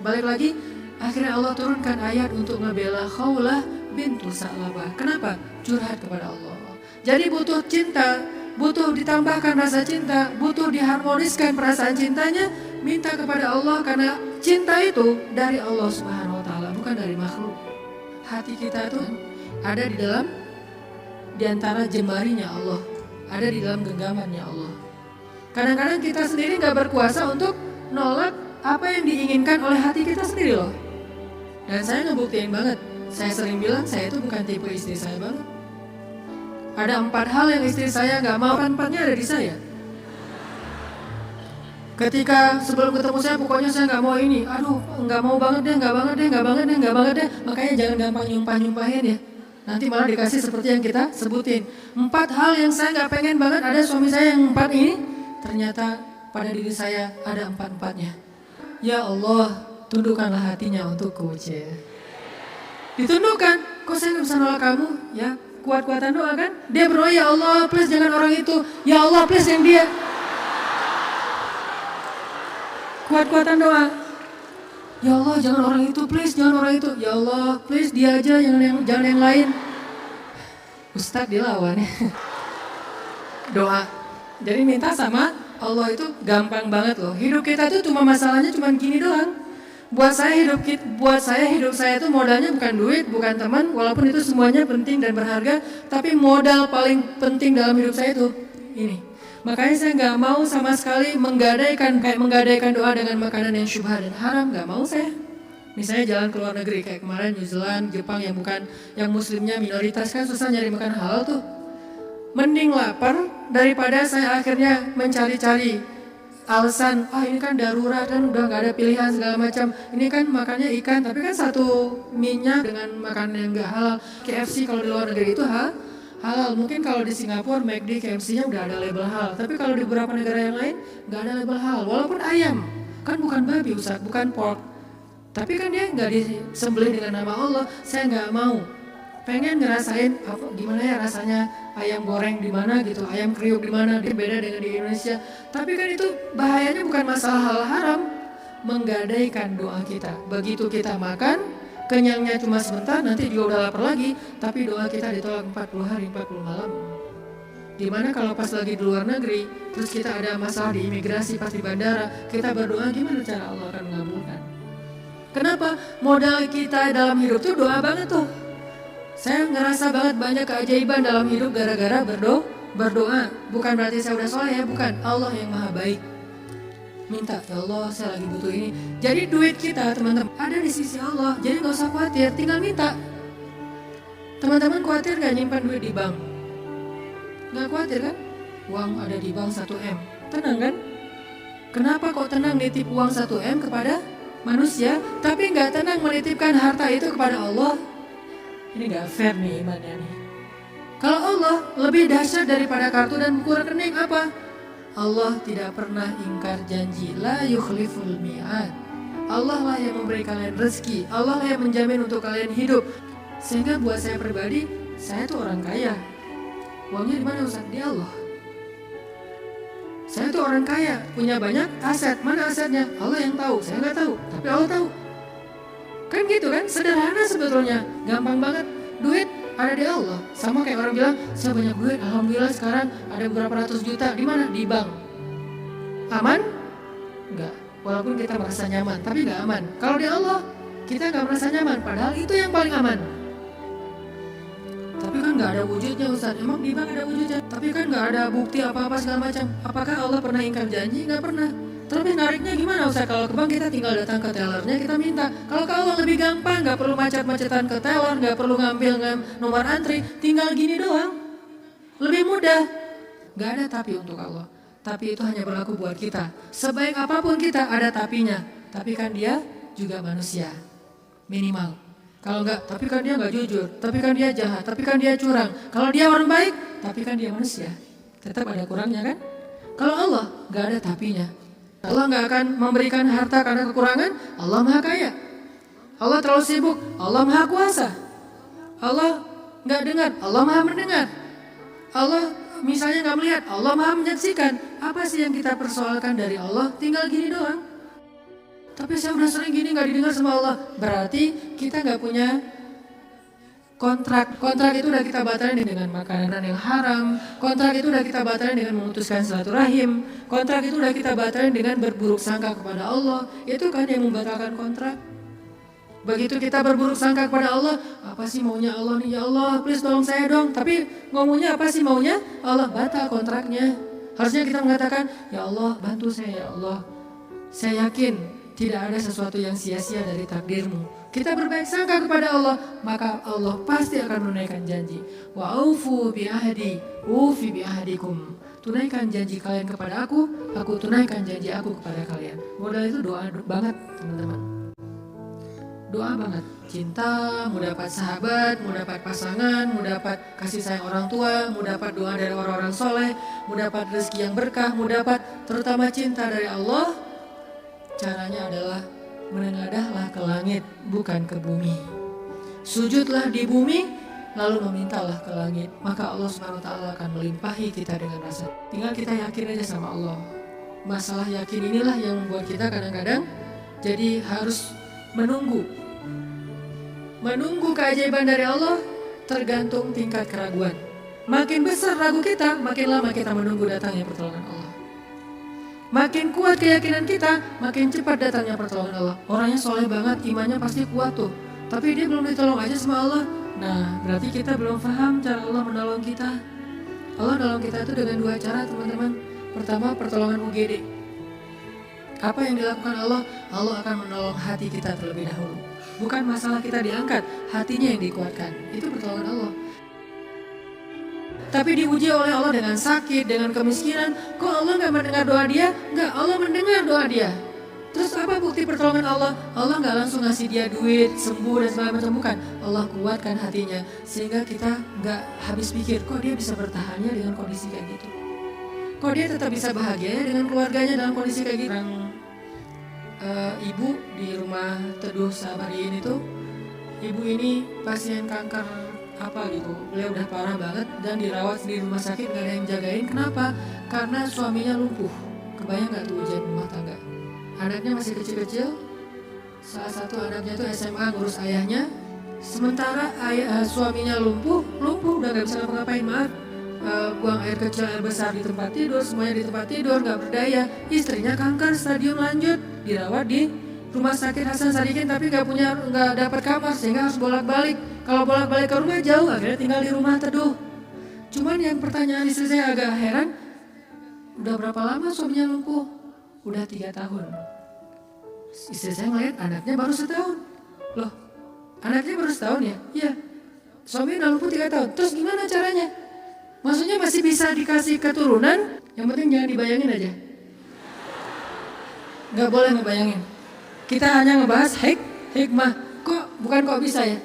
A: Balik lagi, akhirnya Allah turunkan ayat untuk ngebela Khawlah bintu Sa'labah. Kenapa? Curhat kepada Allah. Jadi butuh cinta, butuh ditambahkan rasa cinta, butuh diharmoniskan perasaan cintanya, minta kepada Allah, karena cinta itu dari Allah Subhanahu wa taala, bukan dari makhluk. Hati kita itu ada di antara jemarinya Allah, ada di dalam genggamannya Allah. Kadang-kadang kita sendiri gak berkuasa untuk nolak apa yang diinginkan oleh hati kita sendiri loh. Dan saya ngebuktiin banget, saya sering bilang saya itu bukan tipe istri saya banget. Ada 4 hal yang istri saya gak mau, 4-4-nya ada di saya. Ketika sebelum ketemu saya, pokoknya saya gak mau ini, aduh gak mau banget deh, gak banget deh, gak banget deh, gak banget deh. Makanya jangan gampang nyumpah-nyumpahin ya. Nanti malah dikasih seperti yang kita sebutin. 4 hal yang saya gak pengen banget ada suami saya yang 4 ini, ternyata pada diri saya ada 4-4-nya. Ya Allah, tundukkanlah hatinya untukku, ditundukkan. Kok saya gak bisa nolak kamu? Ya, kuat-kuatan doa kan? Dia berdoa, ya Allah, please jangan orang itu. Ya Allah, please yang dia. Kuat-kuatan doa. Ya Allah, jangan orang itu, please jangan orang itu. Ya Allah, please dia aja, jangan yang lain. Ustadz dilawan ya. Doa. Jadi minta sama Allah itu gampang banget loh. Hidup kita tuh cuma masalahnya cuma gini doang. Buat saya hidup saya itu modalnya bukan duit, bukan teman, walaupun itu semuanya penting dan berharga, tapi modal paling penting dalam hidup saya itu ini. Makanya saya nggak mau sama sekali menggadaikan doa dengan makanan yang syubhat dan haram, nggak mau saya. Misalnya jalan ke luar negeri kayak kemarin New Zealand, Jepang yang muslimnya minoritas kan susah nyari makan halal tuh. Mending lapar daripada saya akhirnya mencari-cari alasan, ini kan darurat kan udah gak ada pilihan segala macam. Ini kan makannya ikan, tapi kan satu minyak dengan makanan yang gak halal. KFC kalau di luar negeri itu halal. Mungkin kalau di Singapura, McD, KFC-nya udah ada label halal. Tapi kalau di beberapa negara yang lain gak ada label halal. Walaupun ayam, kan bukan babi Ustaz, bukan pork. Tapi kan dia gak disembelih dengan nama Allah. Saya gak mau. Pengen ngerasain gimana ya rasanya ayam goreng di mana gitu, ayam kriuk di mana, dia beda dengan di Indonesia. Tapi kan itu bahayanya bukan masalah hal haram, menggadaikan doa kita. Begitu kita makan, kenyangnya cuma sebentar, nanti juga udah lapar lagi, tapi doa kita ditolak 40 hari 40 malam. Dimana kalau pas lagi di luar negeri, terus kita ada masalah di imigrasi pas di bandara, kita berdoa, gimana cara Allah akan mengabulkan? Kenapa? Modal kita dalam hidup tuh doa banget tuh. Saya ngerasa banget banyak keajaiban dalam hidup gara-gara berdoa. Bukan berarti saya udah soleh ya, bukan. Allah yang maha baik. Minta, ya Allah saya lagi butuh ini. Jadi duit kita teman-teman ada di sisi Allah. Jadi gak usah khawatir, tinggal minta. Teman-teman khawatir gak nyimpan duit di bank? Gak khawatir kan? Uang ada di bank 1M. Tenang kan? Kenapa kok tenang nitip uang 1M kepada manusia, tapi gak tenang menitipkan harta itu kepada Allah? Ini gak fair nih imannya nih. Kalau Allah lebih dahsyat daripada kartu dan buku rekening apa? Allah tidak pernah ingkar janji. La yukhliful mi'ad. Allah lah yang memberi kalian rezeki. Allah lah yang menjamin untuk kalian hidup. Sehingga buat saya pribadi, saya tuh orang kaya. Uangnya di mana Ustaz? Di Allah. Saya tuh orang kaya, punya banyak aset. Mana asetnya? Allah yang tahu. Saya nggak tahu, tapi Allah tahu. Kan gitu kan, sederhana sebetulnya, gampang banget. Duit ada di Allah. Sama kayak orang bilang, saya banyak duit, alhamdulillah sekarang ada beberapa ratus juta. Di mana? Di bank. Aman? Enggak. Walaupun kita merasa nyaman, tapi enggak aman. Kalau di Allah, kita enggak merasa nyaman, padahal itu yang paling aman. Tapi kan enggak ada wujudnya Ustaz. Emang di bank ada wujudnya? Tapi kan enggak ada bukti apa-apa segala macam. Apakah Allah pernah ingkar janji? Enggak pernah. Terus nariknya gimana Ustaz? Kalau ke bank kita tinggal datang ke tellernya, kita minta. Kalau ke Allah lebih gampang, gak perlu macet-macetan ke teller, gak perlu ngambil nomor antri, tinggal gini doang. Lebih mudah. Gak ada tapi untuk Allah. Tapi itu hanya berlaku buat kita. Sebaik apapun kita ada tapinya. Tapi kan dia juga manusia. Minimal. Kalau enggak, tapi kan dia gak jujur. Tapi kan dia jahat. Tapi kan dia curang. Kalau dia orang baik, tapi kan dia manusia. Tetap ada kurangnya kan? Kalau Allah gak ada tapinya. Allah nggak akan memberikan harta karena kekurangan. Allah Maha Kaya. Allah terlalu sibuk. Allah Maha Kuasa. Allah nggak dengar. Allah Maha mendengar. Allah misalnya nggak melihat. Allah Maha menyaksikan. Apa sih yang kita persoalkan dari Allah? Tinggal gini doang. Tapi saya udah sering gini nggak didengar sama Allah. Berarti kita nggak punya kontrak. Kontrak itu udah kita batalin dengan makanan yang haram. Kontrak itu udah kita batalin dengan memutuskan silaturahim. Kontrak itu udah kita batalin dengan berburuk sangka kepada Allah. Itu kan yang membatalkan kontrak. Begitu kita berburuk sangka kepada Allah, apa sih maunya Allah nih? Ya Allah, please tolong saya dong. Tapi ngomongnya apa sih maunya? Allah, batal kontraknya. Harusnya kita mengatakan, ya Allah bantu saya ya Allah. Saya yakin tidak ada sesuatu yang sia-sia dari takdirmu. Kita berbaik sangka kepada Allah, maka Allah pasti akan menunaikan janji. Wa aufu bi ahdi, ufi bi ahdikum. Tunaikan janji kalian kepada aku tunaikan janji aku kepada kalian. Modal itu doa banget, teman-teman. Doa banget. Cinta, mau dapat sahabat, mau dapat pasangan, mau dapat kasih sayang orang tua, mau dapat doa dari orang-orang soleh, mau dapat rezeki yang berkah, mau dapat terutama cinta dari Allah. Caranya adalah menengadahlah ke langit, bukan ke bumi. Sujudlah di bumi, lalu memintalah ke langit. Maka Allah SWT akan melimpahi kita dengan rasa. Tinggal kita yakin aja sama Allah. Masalah yakin inilah yang membuat kita kadang-kadang jadi harus menunggu. Menunggu keajaiban dari Allah tergantung tingkat keraguan. Makin besar ragu kita, makin lama kita menunggu datangnya pertolongan Allah. Makin kuat keyakinan kita, makin cepat datangnya pertolongan Allah. Orangnya soleh banget, imannya pasti kuat tuh. Tapi dia belum ditolong aja sama Allah. Nah, berarti kita belum paham cara Allah menolong kita. Allah nolong kita itu dengan dua cara, teman-teman. Pertama, pertolongan UGD. Apa yang dilakukan Allah? Allah akan menolong hati kita terlebih dahulu. Bukan masalah kita diangkat, hatinya yang dikuatkan. Itu pertolongan Allah. Tapi diuji oleh Allah dengan sakit, dengan kemiskinan. Kok Allah gak mendengar doa dia? Enggak, Allah mendengar doa dia. Terus apa bukti pertolongan Allah? Allah gak langsung ngasih dia duit, sembuh dan segala macam, bukan. Allah kuatkan hatinya sehingga kita gak habis pikir, kok dia bisa bertahannya dengan kondisi kayak gitu. Kok dia tetap bisa bahagia dengan keluarganya dalam kondisi kayak gitu. Ibu di rumah Teduh Sabariin itu, ibu ini pasien kanker apa gitu, beliau udah parah banget dan dirawat di rumah sakit, gak ada yang jagain. Kenapa? Karena suaminya lumpuh. Kebayang gak tuh ujian rumah tangga? Anaknya masih kecil-kecil, salah satu anaknya tuh SMA ngurus ayahnya, sementara suaminya lumpuh udah gak bisa ngapa-ngapain. Maaf, buang air kecil air besar di tempat tidur, semuanya di tempat tidur, gak berdaya. Istrinya kanker stadium lanjut, dirawat di rumah sakit Hasan Sadikin, tapi gak dapat kamar sehingga harus bolak-balik. Kalau bolak-balik ke rumah jauh, akhirnya tinggal di rumah Teduh. Cuman yang pertanyaan istri saya agak heran, udah berapa lama suaminya lumpuh? Udah 3 tahun. Istri saya ngeliat anaknya baru setahun. Loh, anaknya baru setahun ya? Iya. Suami udah lumpuh 3 tahun. Terus gimana caranya? Maksudnya masih bisa dikasih keturunan? Yang penting jangan dibayangin aja. Gak boleh ngebayangin. Kita hanya ngebahas hikmah. Kok bisa ya?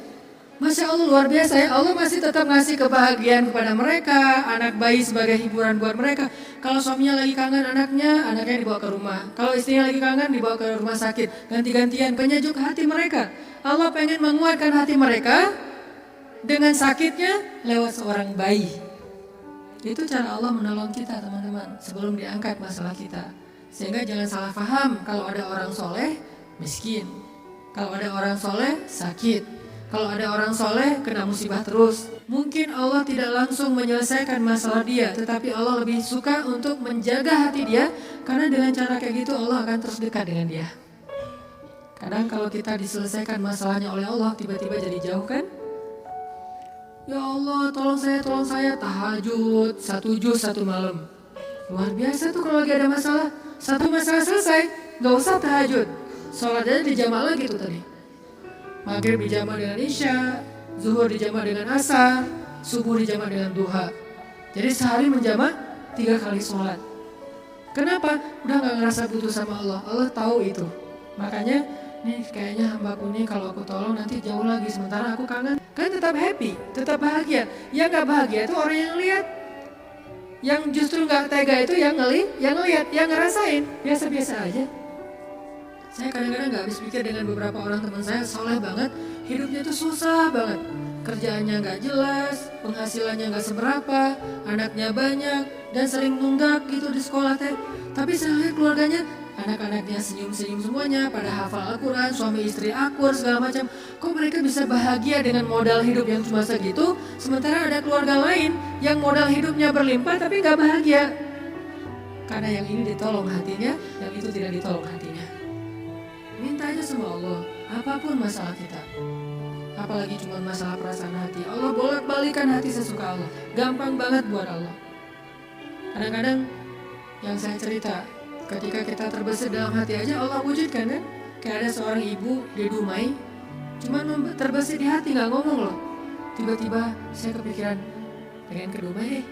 A: Masya Allah luar biasa ya, Allah masih tetap ngasih kebahagiaan kepada mereka, anak bayi sebagai hiburan buat mereka. Kalau suaminya lagi kangen anaknya dibawa ke rumah. Kalau istrinya lagi kangen dibawa ke rumah sakit, ganti-gantian, penyejuk hati mereka. Allah pengen menguatkan hati mereka dengan sakitnya lewat seorang bayi. Itu cara Allah menolong kita, teman-teman, sebelum diangkat masalah kita. Sehingga jangan salah paham, kalau ada orang soleh miskin, kalau ada orang soleh sakit, kalau ada orang soleh kena musibah terus. Mungkin Allah tidak langsung menyelesaikan masalah dia, tetapi Allah lebih suka untuk menjaga hati dia, karena dengan cara kayak gitu Allah akan terus dekat dengan dia. Kadang kalau kita diselesaikan masalahnya oleh Allah, tiba-tiba jadi jauh kan? Ya Allah tolong saya, tahajud 1 juz 1 malam. Luar biasa tuh kalau lagi ada masalah. Satu masalah selesai, gak usah tahajud, sholat aja dijamaah lagi tuh tadi. Maghrib dijamaah dengan isya, zuhur dijamaah dengan asar, subuh dijamaah dengan duha. Jadi sehari menjamaah 3 kali sholat. Kenapa? Udah gak ngerasa butuh sama Allah. Allah tahu itu. Makanya nih kayaknya hambaku nih kalau aku tolong nanti jauh lagi, sementara aku kangen. Kan tetap happy, tetap bahagia. Yang gak bahagia itu orang yang lihat. Yang justru nggak tega itu yang ngelihat, yang ngerasain biasa-biasa aja. Saya kadang-kadang nggak habis pikir dengan beberapa orang teman saya soleh banget, hidupnya tuh susah banget, kerjaannya nggak jelas, penghasilannya nggak seberapa, anaknya banyak dan sering nunggak gitu di sekolah teh. Tapi saya lihat keluarganya, anak-anaknya senyum-senyum semuanya, pada hafal Al-Quran, suami istri akur segala macam. Kok mereka bisa bahagia dengan modal hidup yang cuma segitu, sementara ada keluarga lain yang modal hidupnya berlimpah tapi nggak bahagia? Karena yang ini ditolong hatinya, yang itu tidak ditolong hatinya. Minta aja sama Allah, apapun masalah kita. Apalagi cuma masalah perasaan hati. Allah bolak-balikan hati sesuka Allah. Gampang banget buat Allah. Kadang-kadang yang saya cerita, ketika kita terbesit dalam hati aja Allah wujudkan kan. Kayak ada seorang ibu di Dumai, cuma terbesit di hati, gak ngomong loh. Tiba-tiba saya kepikiran, pengen ke Dumai.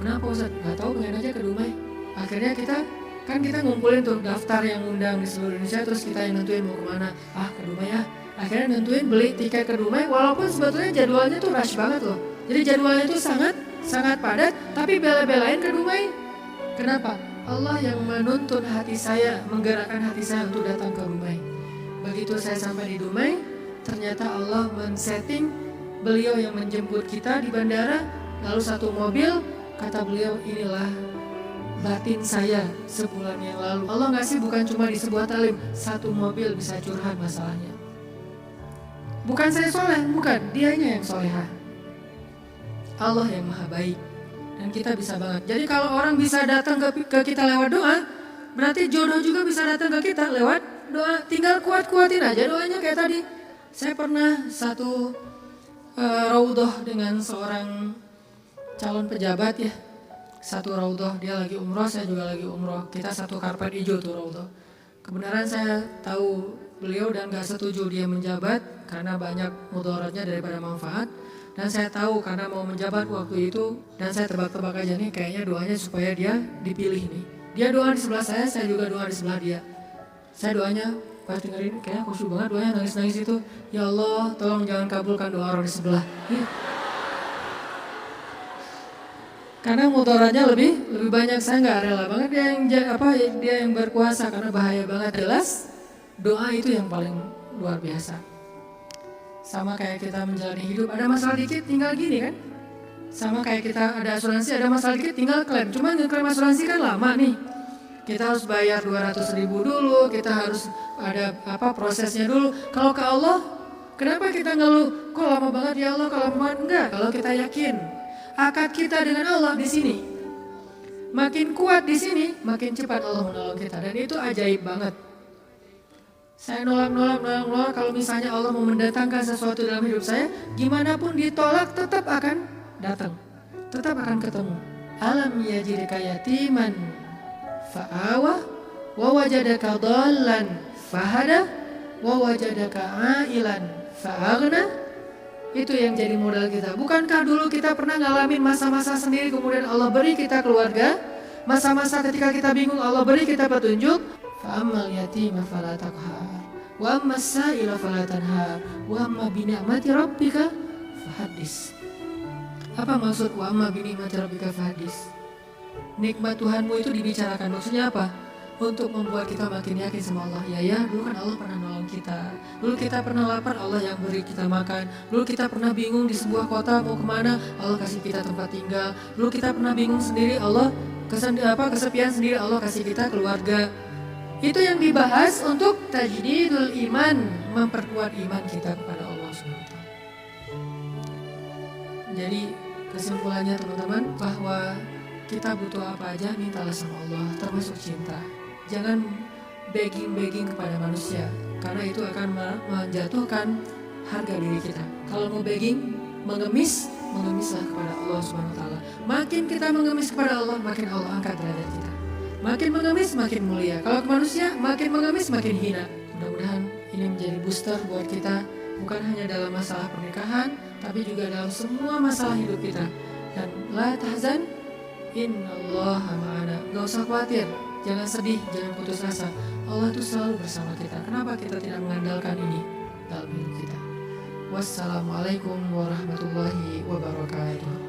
A: Kenapa Ustaz? Gak tahu, pengen aja ke Dumai. Akhirnya kita ngumpulin tuh daftar yang undang di seluruh Indonesia, terus kita yang nentuin mau kemana. Ke Dumai ya. Akhirnya nentuin beli tiket ke Dumai, walaupun sebetulnya jadwalnya tuh rush banget loh. Jadi jadwalnya tuh sangat padat, tapi bela-belain ke Dumai. Kenapa? Allah yang menuntun hati saya, menggerakkan hati saya untuk datang ke Dumai. Begitu saya sampai di Dumai, ternyata Allah men-setting beliau yang menjemput kita di bandara, lalu satu mobil, kata beliau, inilah batin saya sebulan yang lalu. Allah ngasih bukan cuma di sebuah talim, satu mobil bisa curhat masalahnya. Bukan saya soleh, bukan, dianya yang solehah. Allah yang maha baik. Dan kita bisa banget. Jadi kalau orang bisa datang ke kita lewat doa, berarti jodoh juga bisa datang ke kita lewat doa. Tinggal kuat-kuatin aja doanya kayak tadi. Saya pernah satu raudhah dengan seorang calon pejabat ya. Satu raudhah, dia lagi umroh, saya juga lagi umroh. Kita satu karpet hijau tuh raudhah. Kebenaran saya tahu beliau dan gak setuju dia menjabat karena banyak mudaratnya daripada manfaat. Dan saya tahu karena mau menjabat waktu itu, dan saya tebak-tebak aja nih kayaknya doanya supaya dia dipilih nih. Dia doa di sebelah saya juga doa di sebelah dia. Saya doanya pas dengerin kayaknya khusyuk banget doanya, nangis-nangis itu. Ya Allah, tolong jangan kabulkan doa orang di sebelah. Karena mudaratnya lebih banyak, saya nggak rela banget dia yang berkuasa karena bahaya banget. Jelas doa itu yang paling luar biasa. Sama kayak kita menjalani hidup, ada masalah dikit tinggal gini kan. Sama kayak kita ada asuransi, ada masalah dikit tinggal klaim. Cuma ngeklaim asuransi kan lama nih. Kita harus bayar 200.000 dulu, kita harus ada prosesnya dulu. Kalau ke Allah, kenapa kita ngeluh? Kok lama banget ya Allah, kalau lama enggak. Kalau kita yakin akad kita dengan Allah di sini, makin kuat di sini, makin cepat Allah menolong kita. Dan itu ajaib banget. Saya nolak, kalau misalnya Allah mau mendatangkan sesuatu dalam hidup saya, gimana pun ditolak tetap akan datang, tetap akan ketemu. Alam yajidka yatiman fa'awah, wa wajadaka dhallan fahada, wa wajadaka ailan fa'aghna. Itu yang jadi modal kita. Bukankah dulu kita pernah ngalamin masa-masa sendiri, kemudian Allah beri kita keluarga, masa-masa ketika kita bingung Allah beri kita petunjuk. Fa'ammal yatima fala taqhar, wa ammas sa'ila fala tanhar, wa amma bi ni'mati rabbika fahaddis. Apa maksud wa amma bi ni'mati rabbika fahaddis? Nikmat Tuhanmu itu dibicarakan. Maksudnya apa? Untuk membuat kita makin yakin sama Allah. Ya, dulu kan Allah pernah nolong kita. Dulu kita pernah lapar, Allah yang beri kita makan. Dulu kita pernah bingung di sebuah kota mau kemana, Allah kasih kita tempat tinggal. Dulu kita pernah bingung sendiri, Allah kesepian sendiri, Allah kasih kita keluarga. Itu yang dibahas untuk tajdidul iman, memperkuat iman kita kepada Allah SWT. Jadi kesimpulannya teman-teman, bahwa kita butuh apa aja mintalah sama Allah, termasuk cinta. Jangan begging kepada manusia, karena itu akan menjatuhkan harga diri kita. Kalau mau begging, mengemislah kepada Allah SWT. Makin kita mengemis kepada Allah, makin Allah angkat derajat kita. Makin mengemis makin mulia. Kalau ke manusia makin mengemis makin hina. Mudah-mudahan ini menjadi booster buat kita, bukan hanya dalam masalah pernikahan, tapi juga dalam semua masalah hidup kita. Dan la tahzan, innallaha ma'ana. Gak usah khawatir, jangan sedih, jangan putus asa. Allah itu selalu bersama kita. Kenapa kita tidak mengandalkan ini dalam hidup kita? Wassalamualaikum warahmatullahi wabarakatuh.